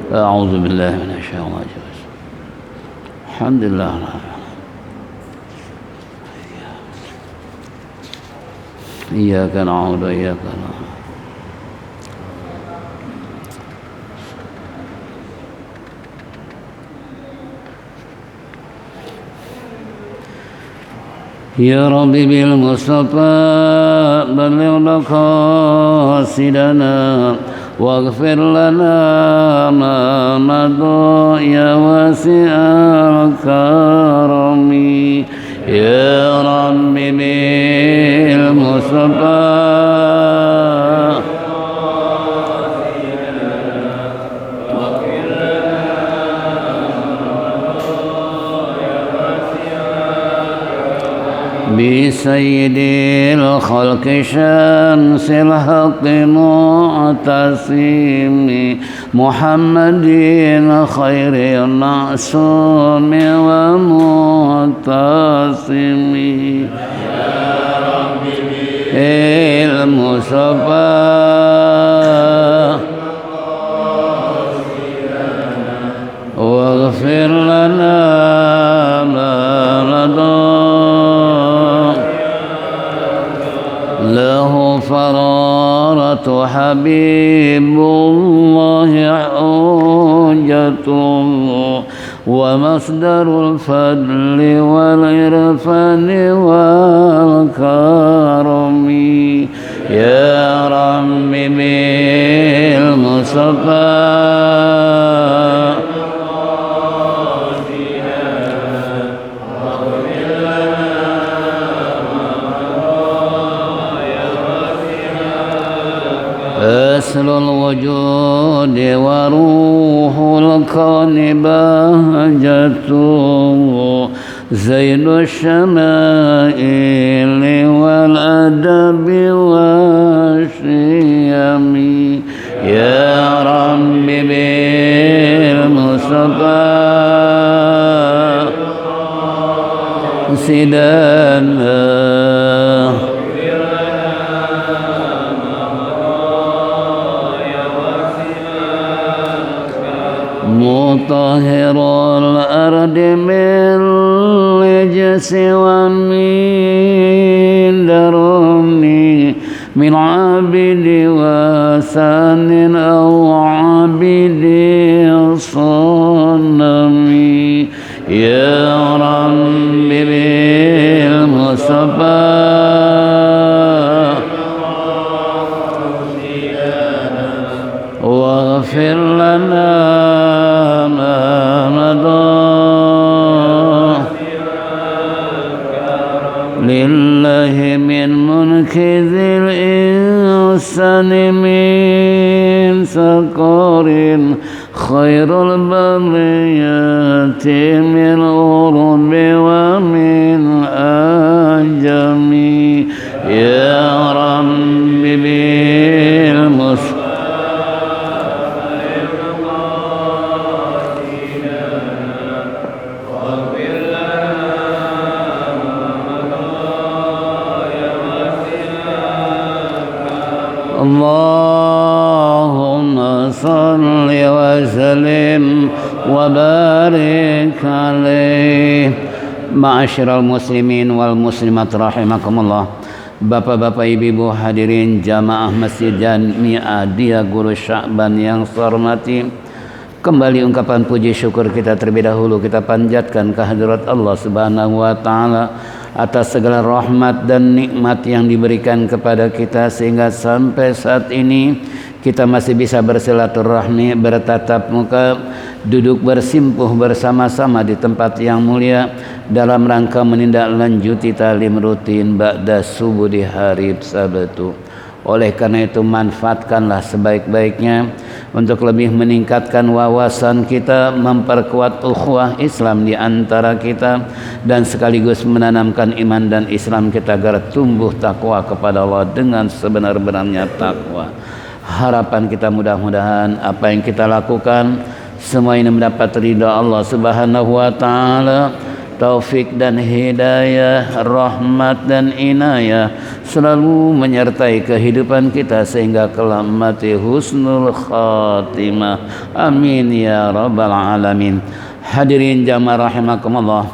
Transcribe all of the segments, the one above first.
أعوذ بالله من الشيطان الرجيم. الحمد لله. إياك نعبد وإياك نستعين. يا ربي بالمصطفى بلغ مقاصدنا واغفر لنا ما مضى يا واسع الكرم. يا ربي بالمصطفى بسيد الخلق شمس الحق معتصم محمد خير المعصوم ومعتصم. يا ربي بالمصطفى واغفر لنا ما مضى له فرارة حبيب الله حجته ومصدر الفضل والعرفان والكرم. يا رب بالمصطفى أصل الوجود وروح الكون بهجته زين الشمائل والأدب والشيم. يا رب بالمصطفى سيدنا مطهر الأرض من رجس ومن درني من عبد وثان أو عبد صنم. يا رب بالمصطفى واغفر لنا ما مضى لله من منكذ الإنسان من سقر خير البريات من أرب ومن أجم. يا رب بالمصطفى اللهم صل وسلم وبارك عليه. Ma'asyiral muslimin wal muslimat rahimakumullah. Bapak-bapak, ibu-ibu hadirin jamaah Masjid Jami'ah Dia Guru Sya'ban yang saya hormati, kembali ungkapan puji syukur kita terlebih dahulu kita panjatkan kehadirat Allah Subhanahu wa taala atas segala rahmat dan nikmat yang diberikan kepada kita sehingga sampai saat ini kita masih bisa bersilaturahmi, bertatap muka, duduk bersimpuh bersama-sama di tempat yang mulia dalam rangka menindaklanjuti talim rutin ba'da subuh di hari Sabtu. Oleh karena itu manfaatkanlah sebaik-baiknya untuk lebih meningkatkan wawasan kita, memperkuat ukhuwah Islam di antara kita dan sekaligus menanamkan iman dan Islam kita agar tumbuh takwa kepada Allah dengan sebenar-benarnya takwa. Harapan kita mudah-mudahan apa yang kita lakukan semua ini mendapat ridha Allah Subhanahu wa taala taufik dan hidayah, rahmat dan inayah selalu menyertai kehidupan kita sehingga kelak mati husnul khatimah. Amin ya rabbal alamin. Hadirin jamaah rahimakumullah,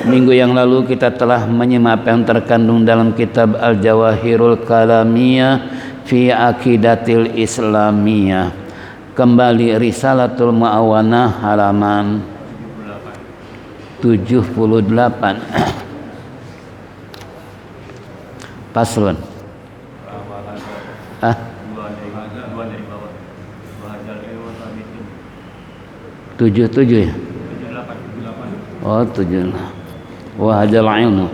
minggu yang lalu kita telah menyimak yang terkandung dalam kitab Al-Jawahirul Kalamiyah fi Aqidatil Islamiyah. Kembali Risalatul Mu'awanah halaman 78. Paslon. Tujuh ya. Oh 7. Wahajal ilmu.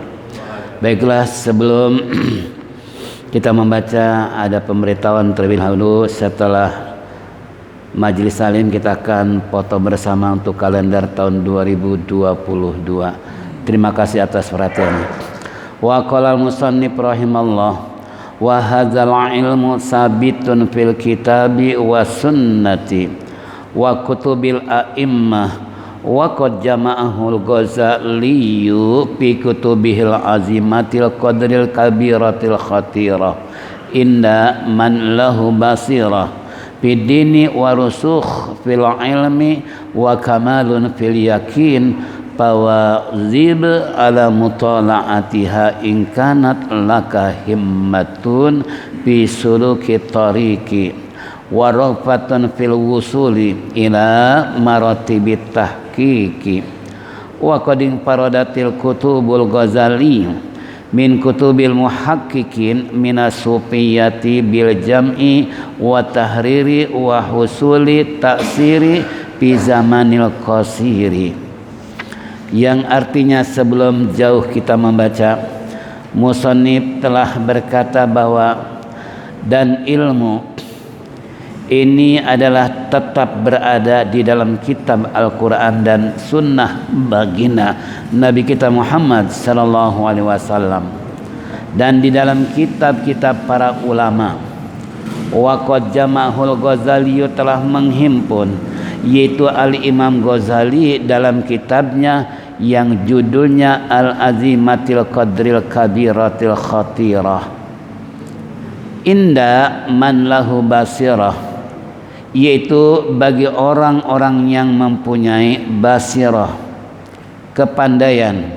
Baiklah, sebelum kita membaca ada pemberitahuan terlebih dahulu. Setelah Majelis Salim kita akan foto bersama untuk kalender tahun 2022. Terima kasih atas perhatiannya. Wa qala al-musannif rahimallah wa hadzal ilmu sabitun fil kitabi wa sunnati wa kutubil a'immah wa qad jama'ahul Ghazali fi kutubihil azimatil qadril kabiratil khatirah inda man lahu basirah bidini wa rusukh fil ilmi wa kamalun fil yakin fawazib ala mutala'atiha in kanat laka himmatun fi suluki tariqi wa raghbatun fil wusuli ila maratibit tahqiqi wa qadin faradatil kutubul Ghazali min kutubil muhaqqiqin minas sufiyati bil jam'i wa tahriri wa husuli taksiri fi zamanil qasiri, yang artinya sebelum jauh kita membaca, musannif telah berkata bahwa dan ilmu ini adalah tetap berada di dalam kitab Al-Quran dan sunnah baginda Nabi kita Muhammad sallallahu alaihi wasallam dan di dalam kitab-kitab para ulama. Wa qad jama'ahul Ghazali telah menghimpun, yaitu Al-Imam Ghazali dalam kitabnya yang judulnya Al-Azimatil Qadril Kabiratil Khatirah inda man lahu basirah, yaitu bagi orang-orang yang mempunyai basirah, kepandaian,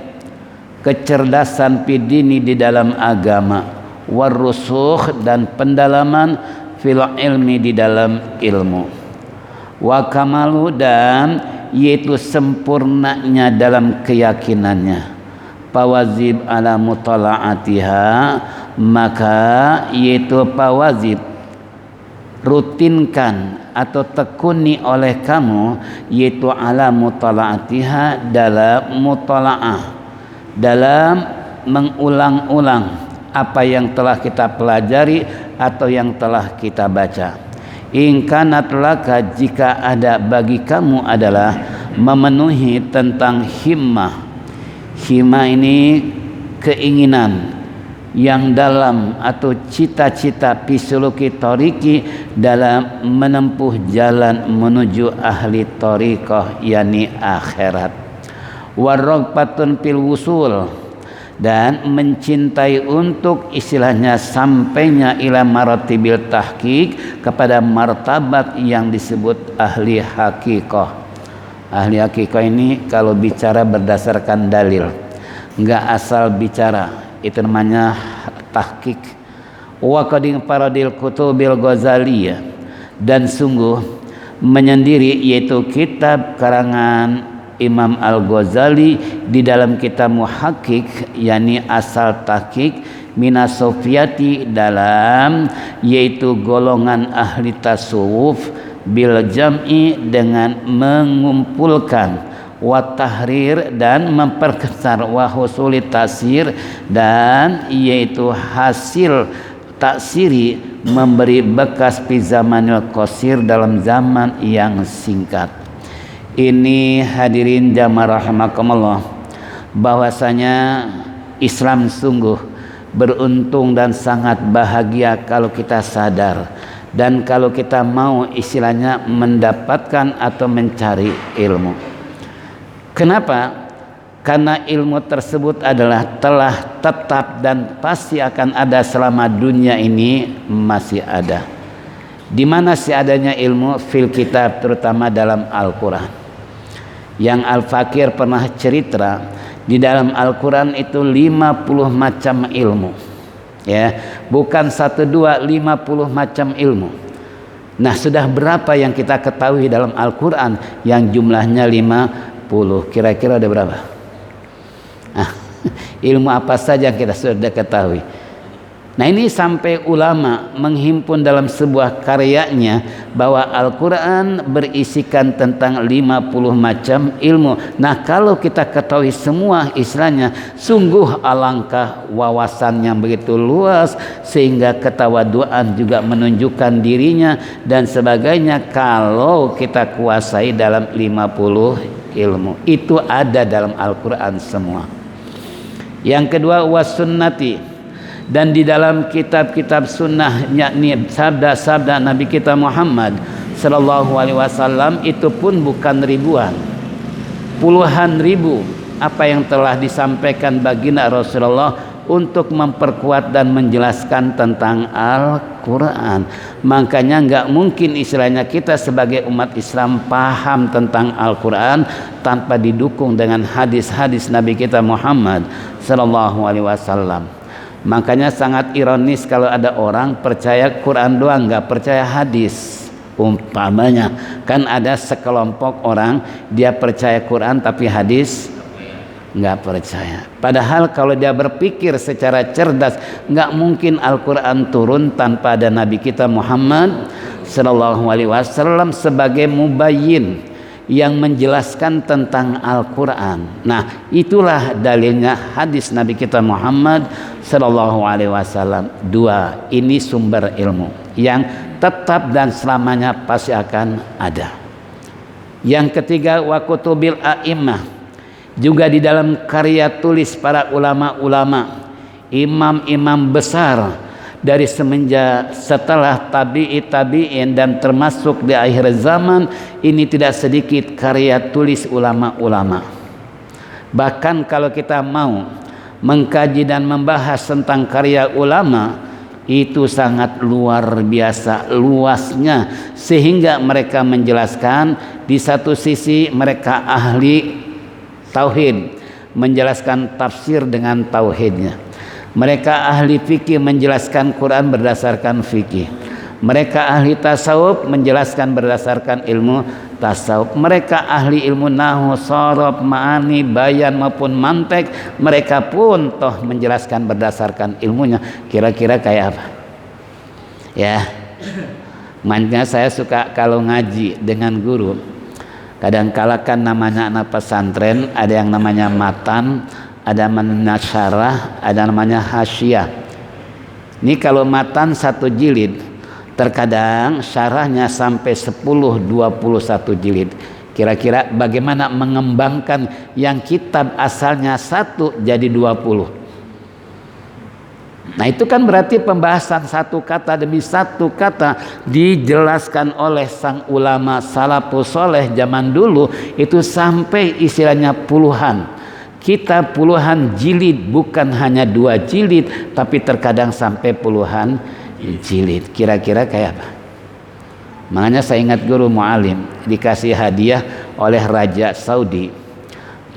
kecerdasan pidini di dalam agama, warusukh dan pendalaman fil ilmi di dalam ilmu, wa kamalu dan yaitu sempurnanya dalam keyakinannya, fawazib ala mutala'atiha maka yaitu fawazib rutinkan atau tekuni oleh kamu yaitu ala mutala'atiha dalam mutala'ah, dalam mengulang-ulang apa yang telah kita pelajari atau yang telah kita baca. In kanat laka jika ada bagi kamu adalah memenuhi tentang himmah. Himmah ini keinginan yang dalam atau cita-cita pisuluki toriki dalam menempuh jalan menuju ahli torikoh yani akhirat. Warrogbatun fil wusul dan mencintai untuk istilahnya sampainya ila maratibil tahqiq kepada martabat yang disebut ahli hakikoh. Ahli hakikoh ini kalau bicara berdasarkan dalil, enggak asal bicara, itu namanya tahqiq. Wa qadin faradil kutubil Ghazaliyah dan sungguh menyendiri yaitu kitab karangan Imam Al-Ghazali di dalam kitab Muhaqqiq yakni asal tahqiq minas sufiyati dalam yaitu golongan ahli tasawuf bil jam'i dengan mengumpulkan wa tahrir dan memperkesar wa husuli tasir dan yaitu hasil taksiri memberi bekas fi zamanil qasir dalam zaman yang singkat. Ini hadirin jamaah rahimakumullah, bahwasanya Islam sungguh beruntung dan sangat bahagia kalau kita sadar dan kalau kita mau istilahnya mendapatkan atau mencari ilmu. Kenapa? karena ilmu tersebut adalah telah tetap dan pasti akan ada selama dunia ini masih ada. Di mana sih adanya ilmu? Fil kitab, terutama dalam Al-Quran. Yang Al-Fakir pernah cerita, di dalam Al-Quran itu 50 macam ilmu, ya, bukan 1, 2, 50 macam ilmu. Nah, sudah berapa yang kita ketahui dalam Al-Quran yang jumlahnya 50? Kira-kira ada berapa? Ilmu apa saja yang kita sudah ketahui? Nah, ini sampai ulama menghimpun dalam sebuah karyanya bahwa Al-Quran berisikan tentang 50 macam ilmu. Nah, kalau kita ketahui semua istilahnya, sungguh alangkah wawasan yang begitu luas, sehingga ketawaduan juga menunjukkan dirinya dan sebagainya. Kalau kita kuasai dalam 50 ilmu, itu ada dalam Al-Quran semua. Yang kedua, wasunnati, dan di dalam kitab-kitab sunnah, yakni sabda-sabda Nabi kita Muhammad sallallahu alaihi wasallam, itu pun bukan ribuan, puluhan ribu apa yang telah disampaikan baginda Rasulullah untuk memperkuat dan menjelaskan tentang Al-Quran. Makanya nggak mungkin istilahnya kita sebagai umat Islam paham tentang Al-Quran tanpa didukung dengan hadis-hadis Nabi kita Muhammad sallallahu alaihi wasallam. Makanya sangat ironis kalau ada orang percaya Quran doang, nggak percaya hadis. Umpamanya, kan ada sekelompok orang dia percaya Quran tapi hadis nggak percaya. Padahal kalau dia berpikir secara cerdas, nggak mungkin Al-Quran turun tanpa ada Nabi kita Muhammad sallallahu alaihi wasallam sebagai mubayyin yang menjelaskan tentang Al-Quran. Nah, itulah dalilnya hadis Nabi kita Muhammad sallallahu alaihi wasallam. 2, ini sumber ilmu yang tetap dan selamanya pasti akan ada. Yang ketiga, wa kutubil a'immah, juga di dalam karya tulis para ulama-ulama, imam-imam besar dari semenjak setelah tabi'in dan termasuk di akhir zaman ini, tidak sedikit karya tulis ulama-ulama. Bahkan kalau kita mau mengkaji dan membahas tentang karya ulama, itu sangat luar biasa luasnya, sehingga mereka menjelaskan di satu sisi mereka ahli tauhid, menjelaskan tafsir dengan tauhidnya. Mereka ahli fikih, menjelaskan Quran berdasarkan fikih. Mereka ahli tasawuf, menjelaskan berdasarkan ilmu tasawuf. Mereka ahli ilmu nahwu, sharaf, ma'ani, bayan maupun mantek, mereka pun toh menjelaskan berdasarkan ilmunya. Kira-kira kayak apa? Ya, makanya saya suka kalau ngaji dengan guru, kadang-kala kan namanya anak pesantren, ada yang namanya matan, ada namanya syarah, ada namanya hasyiah. Ini kalau matan 1 jilid, terkadang syarahnya sampai 10-21 jilid. Kira-kira bagaimana mengembangkan yang kitab asalnya 1 jadi 20. Nah, itu kan berarti pembahasan satu kata demi satu kata dijelaskan oleh sang ulama salafus soleh zaman dulu, itu sampai istilahnya puluhan. Kita puluhan jilid, bukan hanya 2 jilid, tapi terkadang sampai puluhan jilid. Kira-kira kayak apa? Makanya saya ingat guru mu'alim dikasih hadiah oleh Raja Saudi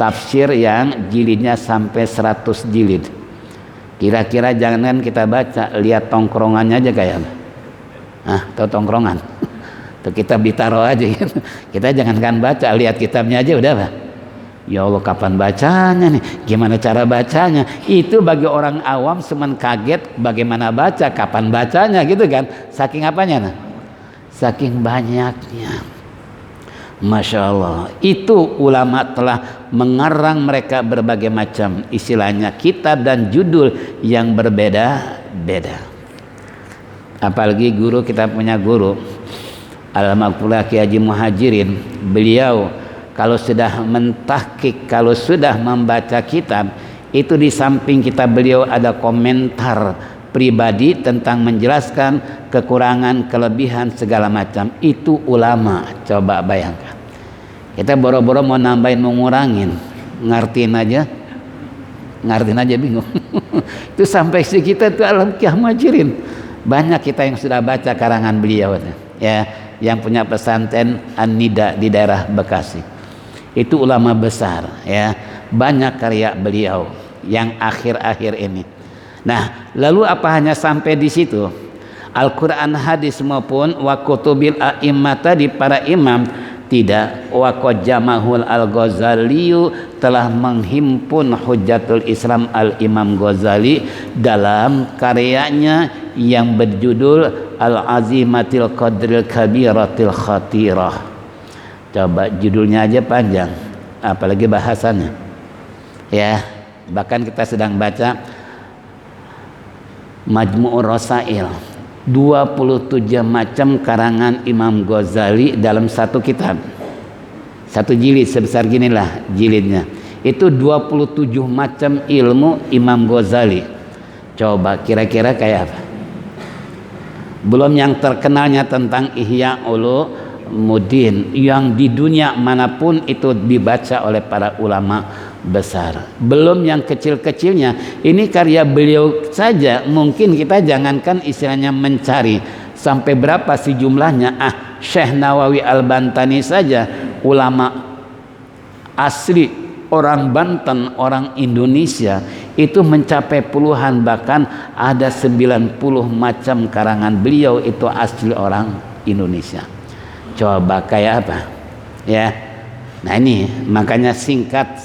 tafsir yang jilidnya sampai 100 jilid. Kira-kira jangan kita baca, lihat tongkrongannya aja kayak apa? Tahu tongkrongan? Tuh kita ditaruh aja gitu. Kita jangankan baca, lihat kitabnya aja udah Pak. Ya Allah, kapan bacanya nih? Gimana cara bacanya? Itu bagi orang awam cuman kaget bagaimana baca, kapan bacanya gitu kan? Saking apanya? Saking banyaknya. Masya Allah, itu ulama telah mengarang mereka berbagai macam istilahnya kitab dan judul yang berbeda-beda. Apalagi guru, kita punya guru Al-Maghfurlah Kiai Haji Muhajirin, beliau kalau sudah mentahqiq, kalau sudah membaca kitab itu, di samping kitab beliau ada komentar pribadi tentang menjelaskan kekurangan, kelebihan segala macam. Itu ulama. Coba bayangkan, kita boro-boro mau nambahin, mau ngurangin, ngartiin aja bingung. Itu sampai kita tuh Al-Baqiyah Muhajirin. Banyak kita yang sudah baca karangan beliau ya, yang punya pesantren An-Nida di daerah Bekasi. Itu ulama besar ya, banyak karya beliau yang akhir-akhir ini. Nah, lalu apa hanya sampai di situ? Al-Quran, hadis maupun wa kutubil a'immah tadi, para imam, tidak. Wa qad jama'ahul al-Ghazali, telah menghimpun Hujjatul Islam al-Imam Ghazali dalam karyanya yang berjudul Al-Azimatil Qadril Kabiratil Khatirah. Coba judulnya aja panjang, apalagi bahasannya ya. Bahkan kita sedang baca Majmu'ur Rasail, 27 macam karangan Imam Ghazali dalam satu kitab, satu jilid sebesar ginilah jilidnya. Itu 27 macam ilmu Imam Ghazali. Coba kira-kira kayak apa? Belum yang terkenalnya tentang Ihya Ulumuddin yang di dunia manapun itu dibaca oleh para ulama besar. Belum yang kecil-kecilnya. Ini karya beliau saja mungkin kita jangankan istilahnya mencari sampai berapa sih jumlahnya. Syekh Nawawi Al-Bantani saja ulama asli orang Banten, orang Indonesia, itu mencapai puluhan, bahkan ada 90 macam karangan beliau itu asli orang Indonesia. Coba kayak apa ya. Nah ini makanya singkat,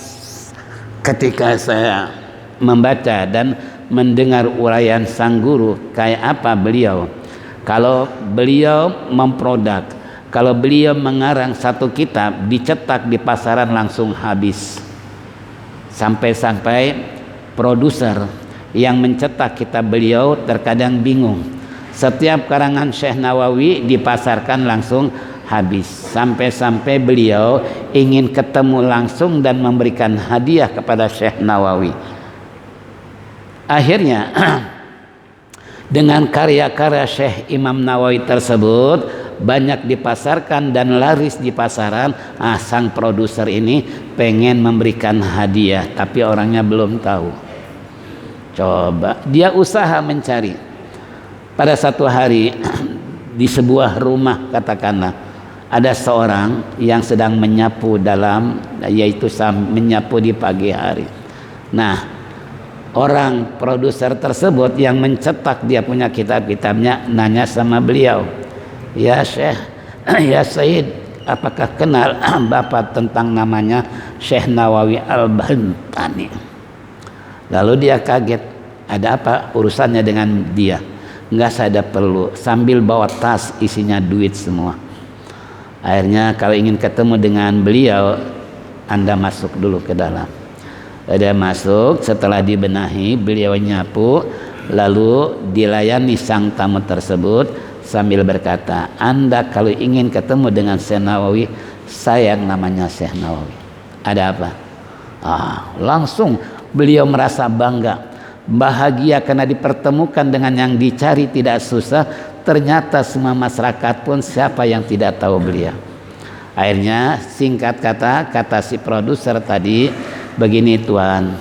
ketika saya membaca dan mendengar uraian sang guru kayak apa beliau, kalau beliau memproduk, kalau beliau mengarang satu kitab dicetak di pasaran langsung habis. Sampai-sampai produser yang mencetak kitab beliau terkadang bingung. Setiap karangan Syekh Nawawi dipasarkan langsung habis. Sampai-sampai beliau ingin ketemu langsung dan memberikan hadiah kepada Syekh Nawawi. Akhirnya dengan karya-karya Syekh Imam Nawawi tersebut banyak dipasarkan dan laris di pasaran. Sang produser ini pengen memberikan hadiah tapi orangnya belum tahu. Coba dia usaha mencari. Pada satu hari di sebuah rumah katakanlah ada seorang yang sedang menyapu yaitu menyapu di pagi hari. Nah, orang produser tersebut yang mencetak dia punya kitab-kitabnya nanya sama beliau, "Ya Syekh, ya Said, apakah kenal Bapak tentang namanya Syekh Nawawi Al-Bantani?" Lalu dia kaget, ada apa urusannya dengan dia? Enggak, saya ada perlu, sambil bawa tas isinya duit semua. Akhirnya kalau ingin ketemu dengan beliau, Anda masuk dulu ke dalam. Dia masuk, setelah dibenahi beliau nyapu, lalu dilayani sang tamu tersebut sambil berkata, "Anda kalau ingin ketemu dengan Syekh Nawawi, saya yang namanya Syekh Nawawi." Ada apa? Langsung beliau merasa bangga, bahagia karena dipertemukan dengan yang dicari tidak susah. Ternyata semua masyarakat pun siapa yang tidak tahu beliau. Akhirnya singkat kata si produser tadi, "Begini Tuan,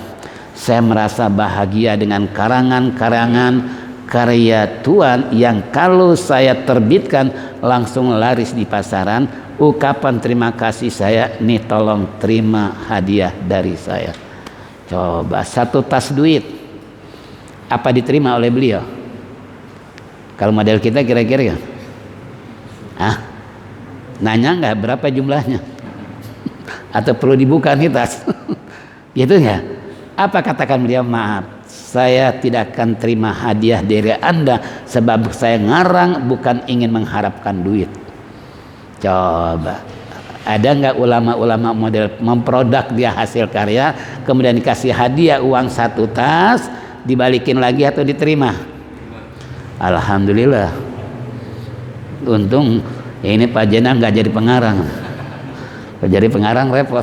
saya merasa bahagia dengan karangan-karangan karya Tuan yang kalau saya terbitkan langsung laris di pasaran. Ucapan terima kasih saya, nih tolong terima hadiah dari saya." Coba satu tas duit, apa diterima oleh beliau? Kalau model kita kira-kira nanya nggak berapa jumlahnya? Atau perlu dibuka nih tas? Gitu ya. Apa katakan beliau? "Maaf, saya tidak akan terima hadiah dari Anda sebab saya ngarang bukan ingin mengharapkan duit." Coba ada nggak ulama-ulama model memproduk dia hasil karya kemudian dikasih hadiah uang satu tas, dibalikin lagi atau diterima? Alhamdulillah. Untung ini Pak Jenang nggak jadi pengarang. Kalau jadi pengarang repot.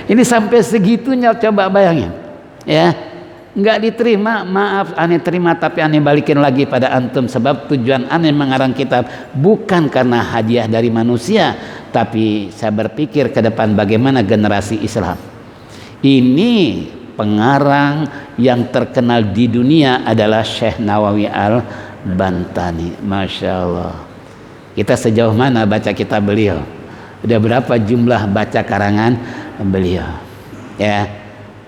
Ini sampai segitunya, coba bayangin ya. Nggak diterima, maaf aneh terima tapi aneh balikin lagi pada antum, sebab tujuan aneh mengarang kitab bukan karena hadiah dari manusia, tapi saya berpikir ke depan bagaimana generasi Islam Ini pengarang yang terkenal di dunia adalah Syekh Nawawi Al-Bantani. Masya Allah. Kita sejauh mana baca kitab beliau? Udah berapa jumlah baca karangan beliau? Ya,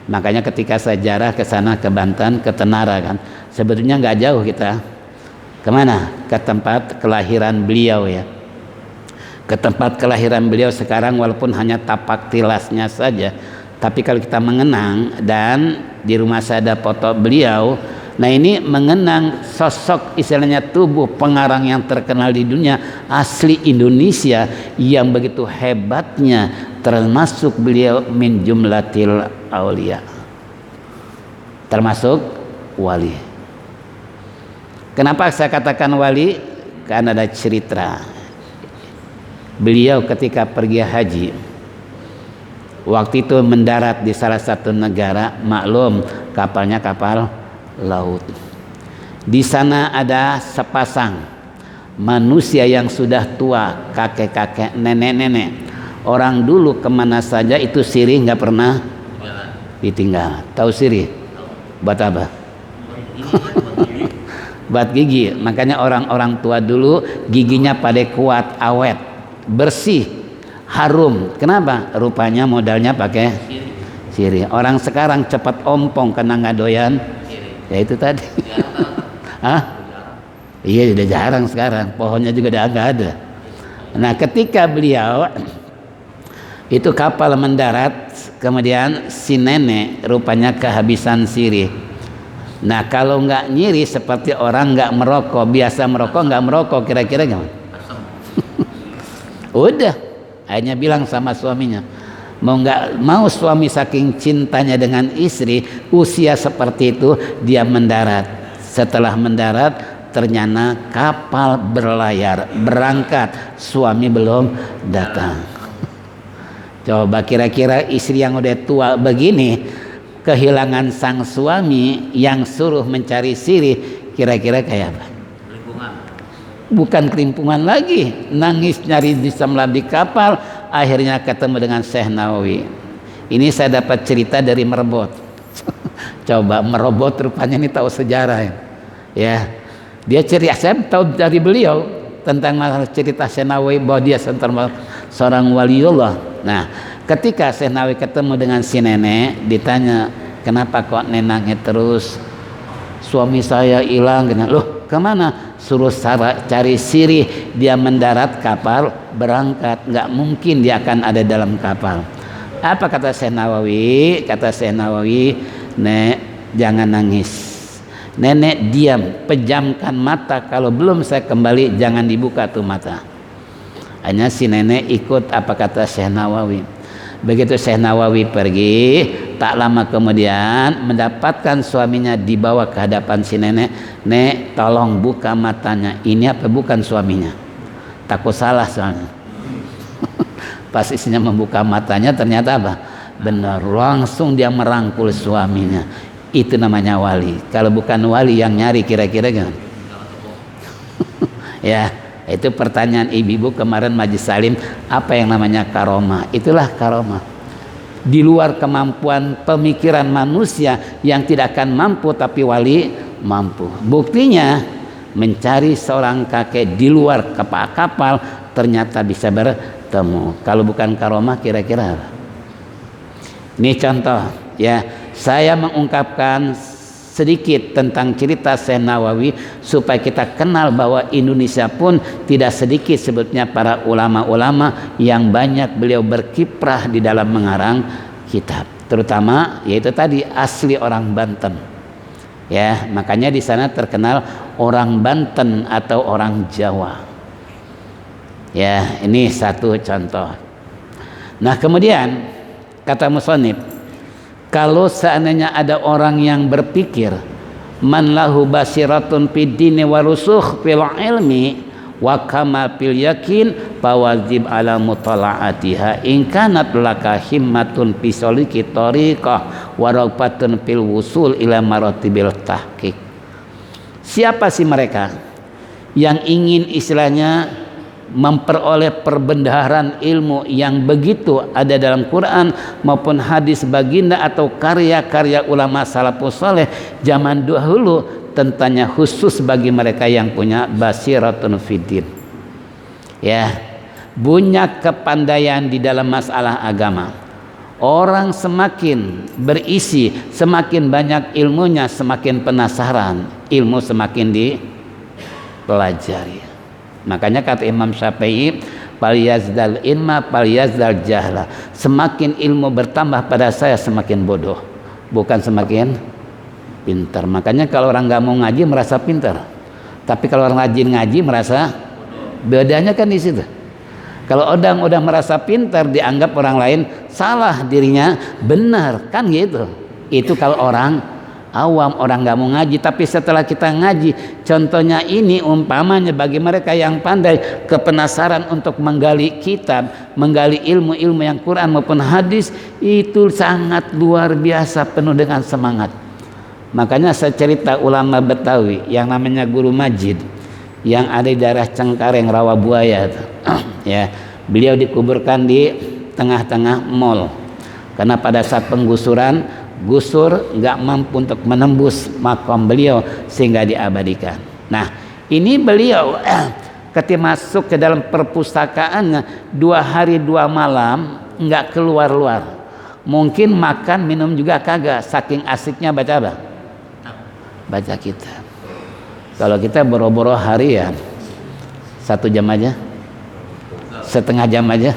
makanya ketika sejarah ke sana, ke Banten, ke Tenara kan, sebetulnya nggak jauh kita. Kemana? Ke tempat kelahiran beliau ya. Ke tempat kelahiran beliau sekarang walaupun hanya tapak tilasnya saja. Tapi kalau kita mengenang, dan di rumah saya ada foto beliau, nah ini mengenang sosok istilahnya tubuh pengarang yang terkenal di dunia asli Indonesia yang begitu hebatnya, termasuk beliau min jumlatil aulia, termasuk wali. Kenapa saya katakan wali? Karena ada cerita beliau ketika pergi haji. Waktu itu mendarat di salah satu negara, maklum kapalnya kapal laut. Di sana ada sepasang manusia yang sudah tua, kakek-kakek, nenek-nenek. Orang dulu kemana saja itu sirih nggak pernah ditinggal. Tahu sirih? Buat apa? Buat gigi. Makanya orang-orang tua dulu giginya pada kuat, awet, bersih, harum. Kenapa? Rupanya modalnya pakai sirih. Orang sekarang cepat ompong karena nggak doyan. Ya itu tadi. Hah? Iya, udah jarang sekarang. Pohonnya juga udah agak ada. Nah, ketika beliau itu kapal mendarat, kemudian si nenek rupanya kehabisan sirih. Nah, kalau nggak nyiri seperti orang nggak merokok, biasa merokok nggak merokok, kira-kira gimana? Udah, akhirnya bilang sama suaminya, mau suami saking cintanya dengan istri, usia seperti itu dia mendarat. Setelah mendarat, ternyata kapal berlayar, berangkat, suami belum datang. Coba kira-kira istri yang udah tua begini, kehilangan sang suami yang suruh mencari sirih, kira-kira kayak apa? Bukan kelimpungan lagi, nangis nyari di di kapal, akhirnya ketemu dengan Syekh Nawawi. Ini saya dapat cerita dari Merebot. Coba Merebot rupanya ini tahu sejarah ya. Dia cerita, saya tahu dari beliau tentang cerita Syekh Nawawi bahwa dia seorang waliullah. Nah, ketika Syekh Nawawi ketemu dengan si nenek, ditanya, kenapa kok nenangnya terus? Suami saya hilang. Loh, kemana? Suruh cari sirih. Dia mendarat, kapal berangkat, nggak mungkin dia akan ada dalam kapal. Apa kata Syekh Nawawi? Kata Syekh Nawawi, Nek, jangan nangis. Nenek diam, pejamkan mata. Kalau belum saya kembali, jangan dibuka tuh mata. Hanya si nenek ikut apa kata Syekh Nawawi. Begitu Syekh Nawawi pergi, tak lama kemudian mendapatkan suaminya dibawa ke hadapan si nenek. Nek, tolong buka matanya. Ini apa? Bukan suaminya. Takut salah soalnya. Pas istrinya membuka matanya, ternyata apa? Benar, langsung dia merangkul suaminya. Itu namanya wali. Kalau bukan wali yang nyari, kira-kira kan? Ya, itu pertanyaan ibu-ibu kemarin Majlis Salim, apa yang namanya karomah? Itulah karomah. Di luar kemampuan pemikiran manusia yang tidak akan mampu, tapi wali mampu. Buktinya mencari seorang kakek di luar kapal ternyata bisa bertemu. Kalau bukan karomah, kira-kira apa? Ini contoh ya. Saya mengungkapkan sedikit tentang cerita Syekh Nawawi supaya kita kenal bahwa Indonesia pun tidak sedikit sebetulnya para ulama-ulama yang banyak beliau berkiprah di dalam mengarang kitab, terutama yaitu tadi asli orang Banten. Ya, makanya di sana terkenal orang Banten atau orang Jawa. Ya, ini satu contoh. Nah, kemudian kata musannif, kalau seandainya ada orang yang berpikir man lahu basiratun fid dini wa rusukh fil ilmi wa kamal fil yakin fawajib ala mutala'atiha in kanat laka himmatun fi saliki tariqah wa ragbatun fil wusul ila maratibil tahqiq. Siapa sih mereka yang ingin istilahnya memperoleh perbendaharaan ilmu yang begitu ada dalam Quran maupun hadis baginda atau karya-karya ulama salafus saleh zaman dahulu, tentanya khusus bagi mereka yang punya basiratun fiddin, ya, punya kepandaian di dalam masalah agama. Orang semakin berisi, semakin banyak ilmunya, semakin penasaran, ilmu semakin dipelajari. Makanya kata Imam Syafi'i, falyazdal ilma falyazdal jahla, semakin ilmu bertambah pada saya semakin bodoh, bukan semakin pintar. Makanya kalau orang nggak mau ngaji merasa pintar, tapi kalau orang rajin ngaji merasa, bedanya kan di situ. Kalau orang udah merasa pintar, dianggap orang lain salah, dirinya benar, kan gitu. Itu kalau orang awam, orang nggak mau ngaji. Tapi setelah kita ngaji, contohnya ini umpamanya bagi mereka yang pandai, kepenasaran untuk menggali kitab, menggali ilmu-ilmu yang Quran maupun hadis, itu sangat luar biasa, penuh dengan semangat. Makanya saya cerita ulama Betawi yang namanya Guru Majid, yang ada di daerah Cengkareng, Rawabuaya, ya, beliau dikuburkan di tengah-tengah mall karena pada saat penggusuran, gusur nggak mampu untuk menembus makam beliau sehingga diabadikan. Nah, ini beliau ketika masuk ke dalam perpustakaannya 2 hari 2 malam nggak keluar-luar, mungkin makan minum juga kagak, saking asiknya baca apa? Baca kitab. Kalau kita boro-boro harian 1 jam aja, setengah jam aja.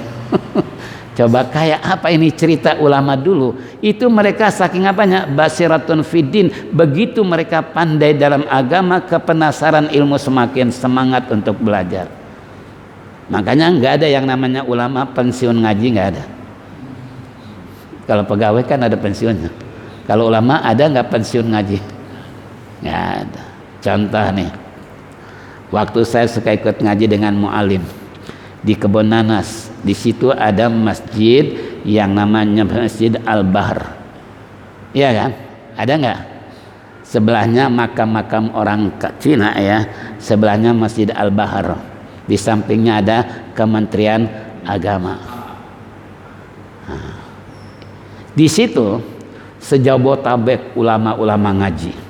Coba kayak apa ini cerita ulama dulu. Itu mereka saking apanya, basiratun fiddin, begitu mereka pandai dalam agama, kepenasaran ilmu, semakin semangat untuk belajar. Makanya nggak ada yang namanya ulama pensiun ngaji, nggak ada. Kalau pegawai kan ada pensiunnya. Kalau ulama ada nggak pensiun ngaji? Nggak ada. Contoh nih, waktu saya suka ikut ngaji dengan mu'alim di Kebon Nanas, di situ ada masjid yang namanya Masjid Al-Bahr, iya kan? Ada nggak? Sebelahnya makam-makam orang Cina, ya, sebelahnya Masjid Al-Bahr, di sampingnya ada Kementerian Agama. Nah, di situ sejabotabek ulama-ulama ngaji.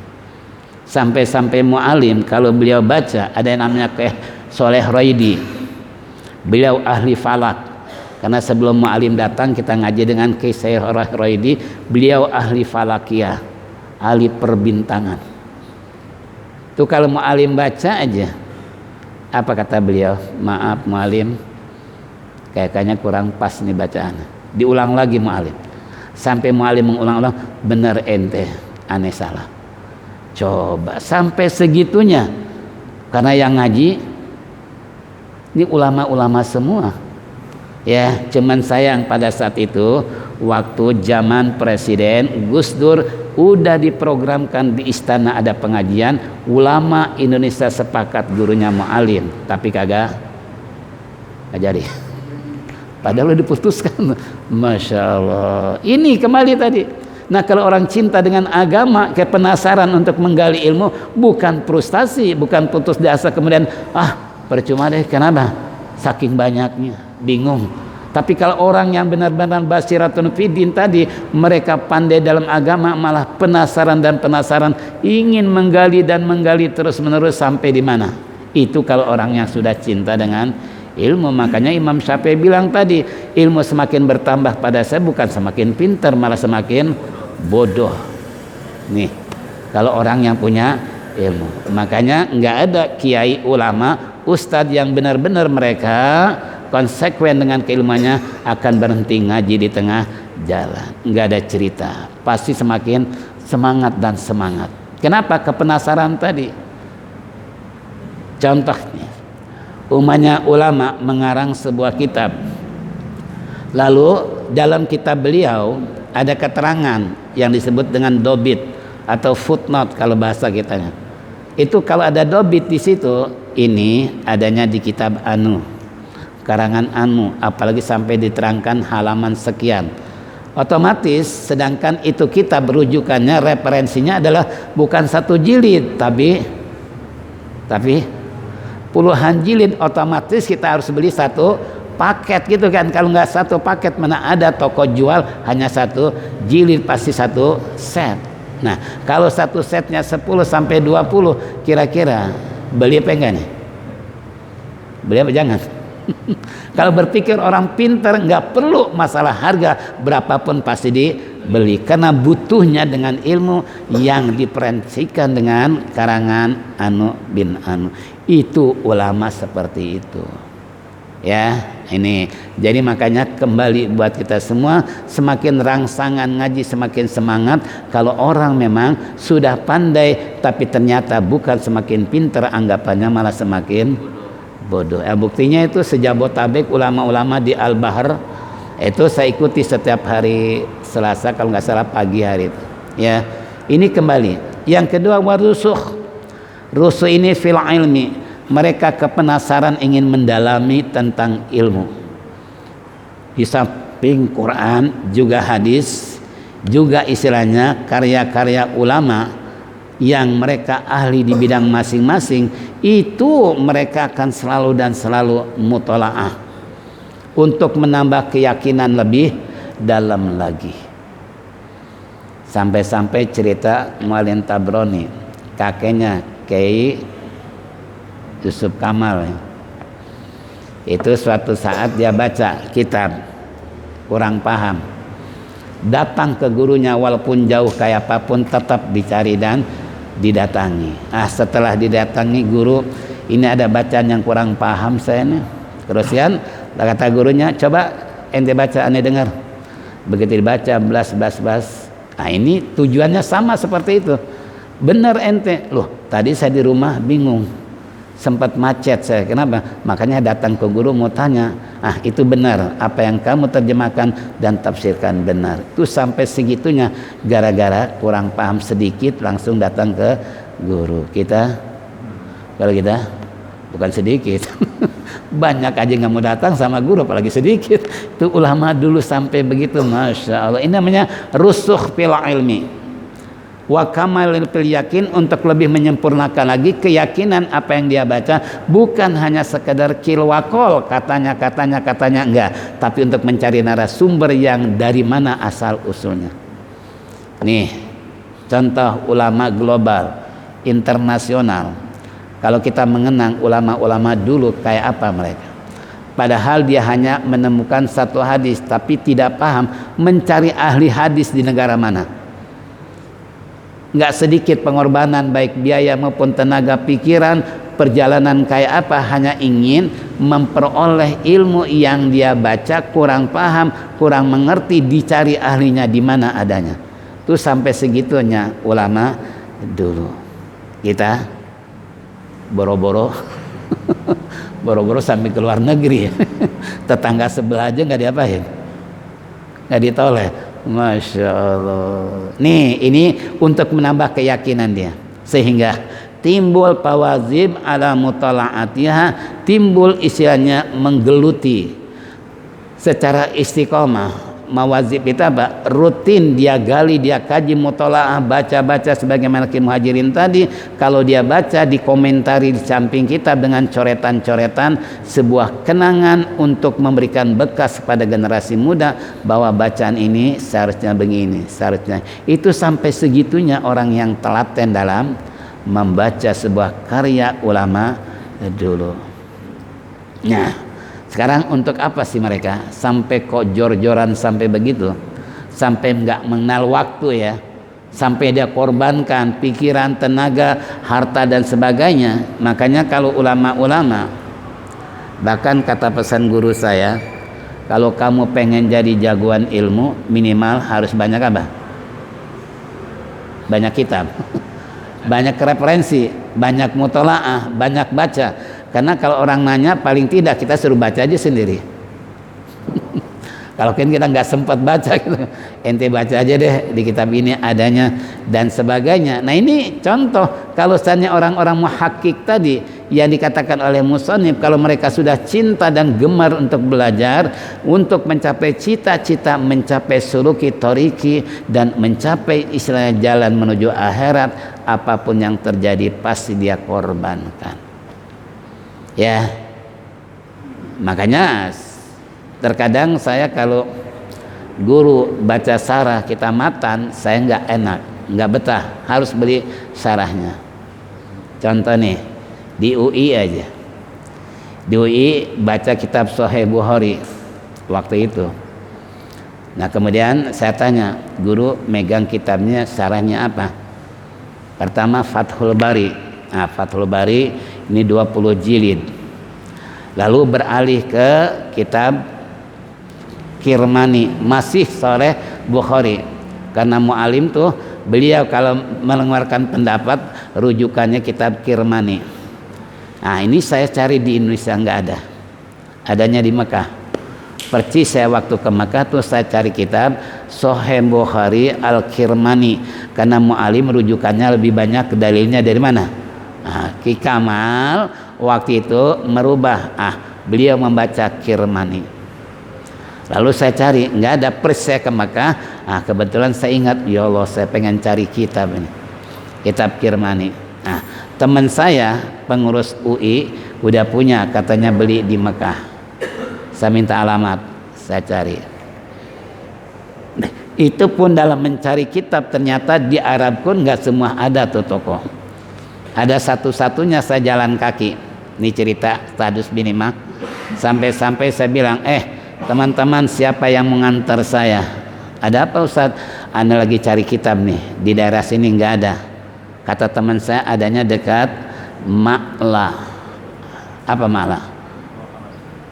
Sampai-sampai mu'alim kalau beliau baca, ada yang namanya Syekh Soleh Roidi, beliau ahli falak, karena sebelum mu'alim datang kita ngaji dengan Syekh Soleh Roidi, beliau ahli falakiyah, ahli perbintangan. Itu kalau mu'alim baca aja, apa kata beliau? Maaf mu'alim, kayaknya kurang pas nih bacaan, diulang lagi mu'alim, sampai mu'alim mengulang-ulang, bener ente, aneh salah. Coba sampai segitunya, karena yang ngaji ini ulama-ulama semua, ya. Cuman sayang pada saat itu waktu zaman Presiden Gus Dur udah diprogramkan di istana ada pengajian, ulama Indonesia sepakat gurunya mu'alim, tapi kagak jadi. Padahal udah diputuskan. Masya Allah. Ini kembali tadi. Nah, kalau orang cinta dengan agama, kayak penasaran untuk menggali ilmu, bukan frustasi, bukan putus asa kemudian percuma deh, kenapa? Saking banyaknya, bingung. Tapi kalau orang yang benar-benar basiratun fiddin tadi, mereka pandai dalam agama, malah penasaran dan penasaran, ingin menggali dan menggali terus-menerus sampai di mana? Itu kalau orang yang sudah cinta dengan ilmu. Makanya Imam Syafi'i bilang tadi, ilmu semakin bertambah pada saya, bukan semakin pintar, malah semakin bodoh. Nih, kalau orang yang punya ilmu. Makanya nggak ada kiai ulama, ustadz yang benar-benar mereka konsekuen dengan keilmuannya akan berhenti ngaji di tengah jalan. Nggak ada cerita, pasti semakin semangat dan semangat. Kenapa? Kepenasaran tadi. Contohnya, umpamanya ulama mengarang sebuah kitab, lalu dalam kitab beliau ada keterangan yang disebut dengan dobit atau footnote kalau bahasa kitanya. Itu kalau ada dobit di situ, ini adanya di kitab anu, karangan anu, apalagi sampai diterangkan halaman sekian, otomatis sedangkan itu kitab rujukannya, referensinya adalah bukan 1 jilid tapi puluhan jilid, otomatis kita harus beli satu paket gitu kan. Kalau nggak satu paket, mana ada toko jual hanya satu jilid, pasti satu set. Nah, kalau satu setnya 10 sampai 20, kira-kira beli apa enggak nih? Beli apa jangan? Kalau berpikir orang pintar, nggak perlu masalah harga, berapapun pasti dibeli, karena butuhnya dengan ilmu yang diperencikan dengan karangan anu bin anu. Itu ulama seperti itu ya. Ini jadi makanya kembali buat kita semua, semakin rangsangan ngaji semakin semangat. Kalau orang memang sudah pandai tapi ternyata bukan semakin pintar, anggapannya malah semakin bodoh. Buktinya itu sejabotabek ulama-ulama di Al-Bahr itu saya ikuti setiap hari Selasa kalau nggak salah pagi hari itu ya. Ini kembali yang kedua, warusuh. Rusuh ini fil ilmi, mereka kepenasaran ingin mendalami tentang ilmu. Di samping Quran juga hadis, juga istilahnya karya-karya ulama yang mereka ahli di bidang masing-masing, itu mereka akan selalu dan selalu mutolaah untuk menambah keyakinan lebih dalam lagi. Sampai-sampai cerita Mu'allin Tabrani, kakeknya Kiai Yusuf Kamal, itu suatu saat dia baca kitab kurang paham, datang ke gurunya walaupun jauh kayak apapun tetap dicari dan didatangi. Setelah didatangi guru, ini ada bacaan yang kurang paham saya nih. Terusian kata gurunya, coba ente baca ane dengar. Begitu dibaca belas. Nah ini tujuannya sama seperti itu. Benar ente, loh tadi saya di rumah bingung, sempat macet saya. Kenapa? Makanya datang ke guru mau tanya. Itu benar apa yang kamu terjemahkan dan tafsirkan benar. Itu sampai segitunya, gara-gara kurang paham sedikit langsung datang ke guru. Kalau kita bukan sedikit banyak aja nggak mau datang sama guru apalagi sedikit. Itu ulama dulu sampai begitu, masya Allah. Ini namanya rusuh fil ilmi wa kamalil fil yakin, untuk lebih menyempurnakan lagi keyakinan apa yang dia baca, bukan hanya sekedar kilwakol katanya enggak, tapi untuk mencari narasumber yang dari mana asal usulnya. Nih contoh ulama global internasional, kalau kita mengenang ulama-ulama dulu kayak apa mereka, padahal dia hanya menemukan satu hadis tapi tidak paham mencari ahli hadis di negara mana. Nggak sedikit pengorbanan baik biaya maupun tenaga pikiran, perjalanan kayak apa, hanya ingin memperoleh ilmu yang dia baca kurang paham, kurang mengerti, dicari ahlinya di mana adanya. Itu sampai segitunya ulama dulu. Kita boro-boro boro-boro sampai ke luar negeri. Tetangga sebelah aja nggak diapain, nggak ditoleh. Masya Allah. Nih ini untuk menambah keyakinan dia, sehingga timbul pawazib ala mutala'atiha, timbul istilahnya menggeluti secara istiqomah. Mawazib itu apa? Rutin dia gali, dia kaji, mutala'ah, baca-baca sebagaimana Ki Muhajirin tadi. Kalau dia baca, dikomentari di samping kitab dengan coretan-coretan, sebuah kenangan untuk memberikan bekas pada generasi muda bahwa bacaan ini seharusnya begini, seharusnya itu. Sampai segitunya orang yang telaten dalam membaca sebuah karya ulama dulu. Nah, sekarang untuk apa sih mereka sampai kok jor-joran sampai begitu, sampai nggak mengenal waktu ya, sampai dia korbankan pikiran, tenaga, harta dan sebagainya. Makanya kalau ulama-ulama, bahkan kata pesan guru saya, kalau kamu pengen jadi jagoan ilmu, minimal harus banyak apa? Banyak kitab, banyak referensi, banyak mutolaah, banyak baca. Karena kalau orang nanya, paling tidak kita suruh baca aja sendiri. Kalau kan kita nggak sempat baca gitu, ente baca aja deh di kitab ini adanya dan sebagainya. Nah ini contoh kalau misalnya orang-orang muhakkik tadi yang dikatakan oleh musannif, kalau mereka sudah cinta dan gemar untuk belajar, untuk mencapai cita-cita, mencapai suluki toriki dan mencapai istilahnya jalan menuju akhirat, apapun yang terjadi pasti dia korbankan. Ya, makanya terkadang saya kalau guru baca sarah kita matan, saya nggak enak, nggak betah, harus beli sarahnya. Contoh nih, di UI aja, di UI baca kitab Sahih Bukhari waktu itu. Nah kemudian saya tanya, guru megang kitabnya sarahnya apa? Pertama Fathul Bari. Nah, Fathul Bari ini 20 jilid. Lalu beralih ke kitab Kirmani, masih Sahih Bukhari. Karena mu'alim tuh beliau kalau mengeluarkan pendapat rujukannya kitab Kirmani. Nah ini saya cari di Indonesia nggak ada, adanya di Mekah. Percis saya waktu ke Mekah tuh saya cari kitab Sahih Bukhari Al-Kirmani, karena mu'alim rujukannya lebih banyak, dalilnya dari mana? Nah, Ki Kamal waktu itu merubah, beliau membaca Kirmani. Lalu saya cari, nggak ada, persis saya ke Mekah. Kebetulan saya ingat, ya Allah saya pengen cari kitab ini, kitab Kirmani. Nah teman saya pengurus UI udah punya, katanya beli di Mekah. Saya minta alamat, saya cari. Itu pun dalam mencari kitab, ternyata di Arab pun nggak semua ada tuh toko. Ada satu-satunya saya jalan kaki. Ini cerita Tadus bin Imam. Sampai-sampai saya bilang, teman-teman siapa yang mengantar saya? Ada apa Ustaz? Anda lagi cari kitab nih, di daerah sini nggak ada. Kata teman saya adanya dekat Ma'la. Apa Ma'la?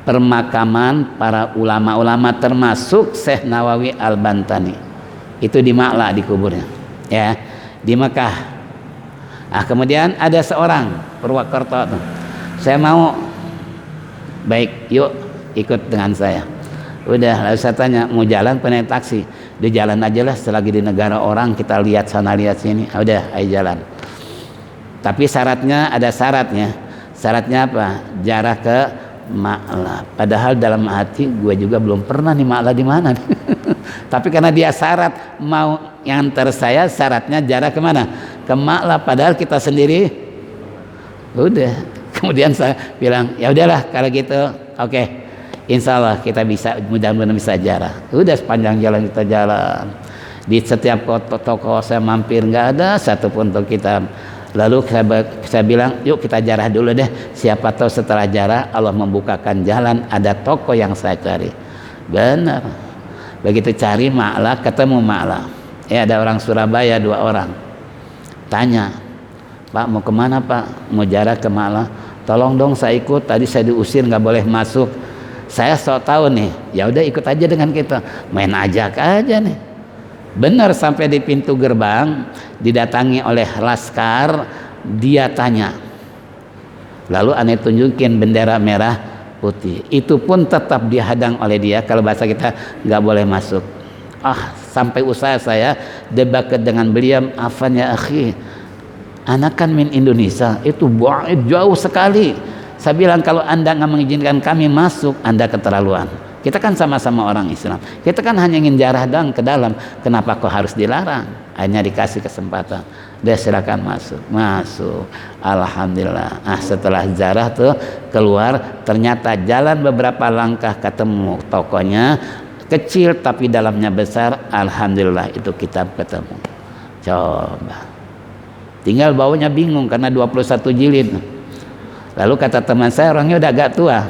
Permakaman para ulama-ulama termasuk Syekh Nawawi Al-Bantani. Itu di Ma'la dikuburnya. Ya, di Mekah. Kemudian ada seorang Purwakarta tuh. Saya mau, baik yuk ikut dengan saya. Udah, lalu saya tanya mau jalan apa naik taksi? Di jalan aja lah, selagi di negara orang kita lihat sana lihat sini. Udah, ayo jalan. Tapi syaratnya ada syaratnya. Syaratnya apa? Jarak ke Ma'la. Padahal dalam hati gue juga belum pernah nih Ma'la di mana. Tapi karena dia syarat mau yang antar saya, syaratnya jarak kemana? Ke Ma'la. Padahal kita sendiri udah. Kemudian saya bilang ya udahlah kalau gitu, oke. Insya Allah kita bisa, mudah-mudahan bisa jarak. Udah sepanjang jalan kita jalan. Di setiap toko saya mampir nggak ada satupun toko kitab. Lalu saya bilang yuk kita jarah dulu deh, siapa tahu setelah jarah Allah membukakan jalan, ada toko yang saya cari. Benar, begitu cari Ma'la, ketemu Ma'la. Ada orang Surabaya 2 orang, tanya, Pak mau kemana Pak? Mau jarah ke Ma'la, tolong dong saya ikut, tadi saya diusir nggak boleh masuk. Saya sok tahu nih, ya udah ikut aja dengan kita, main ajak aja nih. Benar, sampai di pintu gerbang didatangi oleh laskar, dia tanya. Lalu aneh tunjukin bendera merah putih. Itu pun tetap dihadang oleh dia, kalau bahasa kita nggak boleh masuk. Sampai usaha saya debat dengan beliau, afan ya akhi, anak kan min Indonesia, itu jauh sekali. Saya bilang kalau anda nggak mengizinkan kami masuk, anda keterlaluan. Kita kan sama-sama orang Islam. Kita kan hanya ingin jarah doang ke dalam. Kenapa kok harus dilarang? Hanya dikasih kesempatan. Dia silakan masuk. Masuk. Alhamdulillah. Setelah jarah tuh keluar, ternyata jalan beberapa langkah ketemu tokonya, kecil tapi dalamnya besar. Alhamdulillah itu kitab ketemu. Coba. Tinggal bawanya bingung karena 21 jilid. Lalu kata teman saya, orangnya udah agak tua.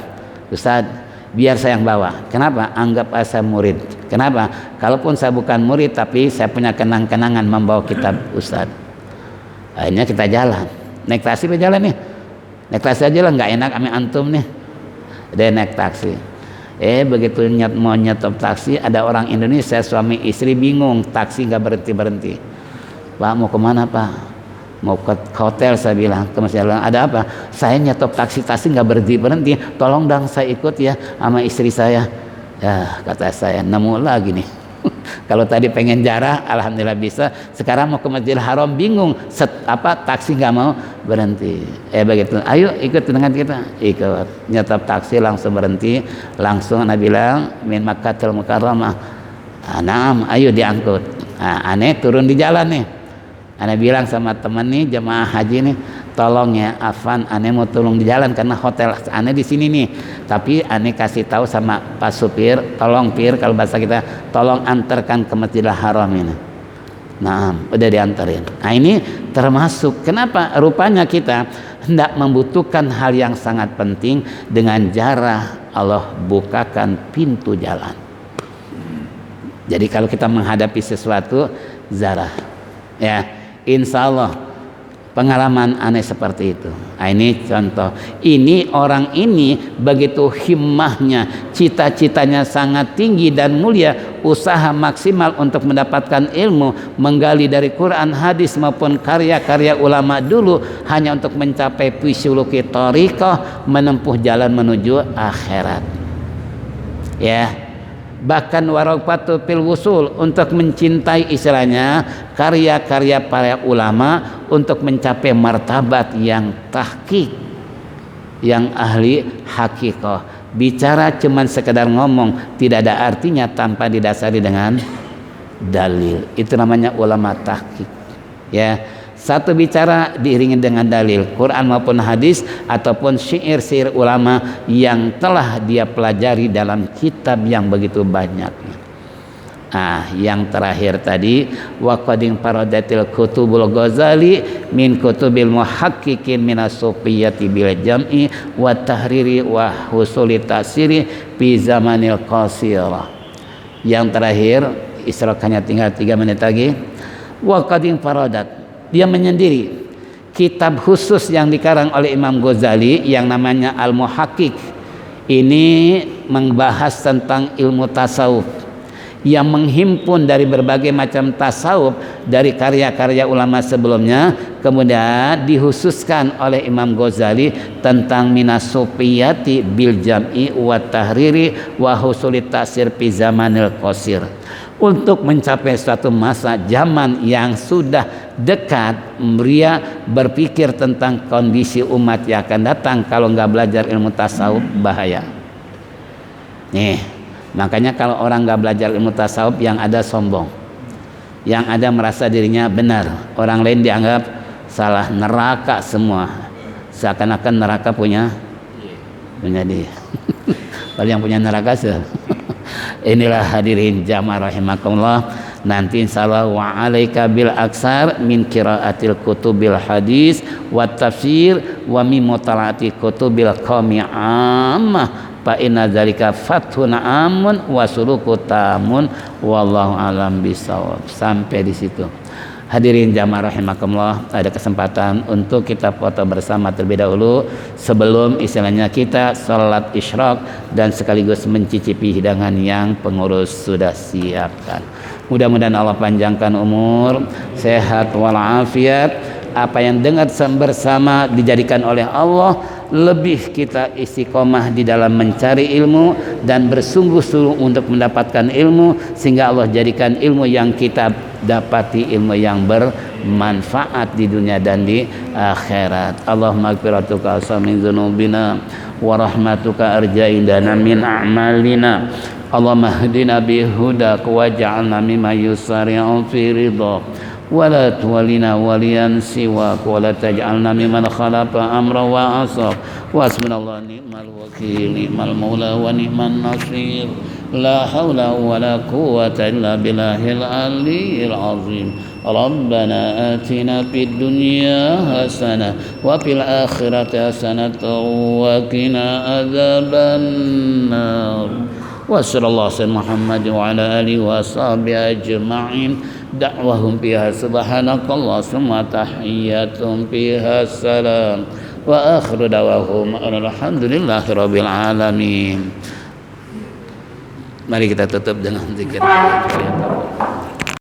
Ustaz, biar saya yang bawa. Kenapa? Anggap saya murid. Kenapa? Kalaupun saya bukan murid, tapi saya punya kenang-kenangan membawa kitab Ustaz. Akhirnya kita jalan. Naik taksi apa jalan nih? Naik taksi aja lah, nggak enak kami antum nih. Dia naik taksi. Begitu mau nyetop taksi, ada orang Indonesia, suami istri bingung, taksi nggak berhenti-berhenti. Pak mau kemana Pak? Mau ke hotel, saya bilang ke masjid. Ada apa? Saya nyetop taksi nggak berhenti, tolong dong saya ikut ya sama istri saya. Ya kata saya, nemu lagi nih. Kalau tadi pengen jarah, alhamdulillah bisa. Sekarang mau ke Masjidil Haram bingung, taksi nggak mau berhenti. Begitu, ayo ikut dengan kita. Ikut, nyetop taksi langsung berhenti, langsung Nabi bilang min Makkatul Mukarramah. Naam, ayo diangkut. Aneh turun di jalan nih. Ana bilang sama teman nih jemaah haji nih, tolong ya Afan, ane mau tolong di jalan karena hotel ane di sini nih, tapi ane kasih tahu sama Pak supir, tolong pir kalau bahasa kita, tolong antarkan ke Masjidil Haram ini. Nah, udah diantarin. Nah, ini termasuk kenapa rupanya kita hendak membutuhkan hal yang sangat penting dengan jarah Allah bukakan pintu jalan. Jadi kalau kita menghadapi sesuatu zarah, ya insya Allah pengalaman aneh seperti itu. Nah, ini contoh. Ini orang ini begitu himmahnya, cita-citanya sangat tinggi dan mulia, usaha maksimal untuk mendapatkan ilmu, menggali dari Quran, hadis maupun karya-karya ulama dulu hanya untuk mencapai fisuluki thariqah, menempuh jalan menuju akhirat. Ya. Bahkan waraqatu fil wusul, untuk mencintai istilahnya karya-karya para ulama untuk mencapai martabat yang tahqiq, yang ahli hakikah. Bicara cuman sekedar ngomong, tidak ada artinya tanpa didasari dengan dalil. Itu namanya ulama tahqiq. Ya. Satu bicara diiringi dengan dalil Quran maupun hadis ataupun syair-syair ulama yang telah dia pelajari dalam kitab yang begitu banyaknya. Nah, yang terakhir tadi waqadin faradatil kutubul Ghazali min kutubil muhaqqiqin minas sufiyati bil jam'i wa tahriri wa husuli tasiri fi zamanil qasirah. Yang terakhir istirahatnya tinggal 3 menit lagi. Waqadin faradat, dia menyendiri kitab khusus yang dikarang oleh Imam Ghazali yang namanya Al-Muhaqqiq. Ini membahas tentang ilmu tasawuf yang menghimpun dari berbagai macam tasawuf dari karya-karya ulama sebelumnya, kemudian dihususkan oleh Imam Ghazali tentang minas sufiyati bil jam'i wa tahriri wa husuli tasir fi zamanil qasir. Untuk mencapai suatu masa zaman yang sudah dekat, dia berpikir tentang kondisi umat yang akan datang kalau nggak belajar ilmu tasawuf bahaya. Nih, makanya kalau orang nggak belajar ilmu tasawuf yang ada sombong, yang ada merasa dirinya benar, orang lain dianggap salah, neraka semua, seakan-akan neraka punya dia. Kalau yang punya neraka sih. Inilah hadirin jamaah rahimakumullah, nanti insyaallah wa alaika bil aksar min qiraatil kutubil hadis wa tafsir wa min mutalaati kutubil qawmi ammah fa inna dzalika fathun amun wa suluku tamun wallahu alam bisawab. Sampai di situ. Hadirin jamaah rahimakumullah, ada kesempatan untuk kita foto bersama terlebih dahulu sebelum istilahnya kita salat isyraq dan sekaligus mencicipi hidangan yang pengurus sudah siapkan. Mudah-mudahan Allah panjangkan umur, sehat walafiat. Apa yang dengar bersama dijadikan oleh Allah, lebih kita istiqomah di dalam mencari ilmu dan bersungguh-sungguh untuk mendapatkan ilmu, sehingga Allah jadikan ilmu yang kita dapati ilmu yang bermanfaat di dunia dan di akhirat. Allahumma ighfiratuka min dzunubina wa rahmatuka arja'indana min a'malina. Allahumma hdina bihudak waj'alna mimman yusari'u fi ridhak ولا تولنا وليا سواك ولا تجعلنا ممن خالف أمرا وعصاك وحسبنا الله نعم الوكيل نعم المولى ونعم النصير لا حول ولا قوة إلا بالله العلي العظيم ربنا آتنا في الدنيا حسنة وفي الآخرة حسنة وقنا عذاب النار وصلى الله على محمد وعلى آله وصحبه أجمعين دعوهم فيها سبحانك الله ثم تحياتهم فيها السلام وآخر دعواهم الحمد لله رب العالمين. Mari kita tutup dengan zikir.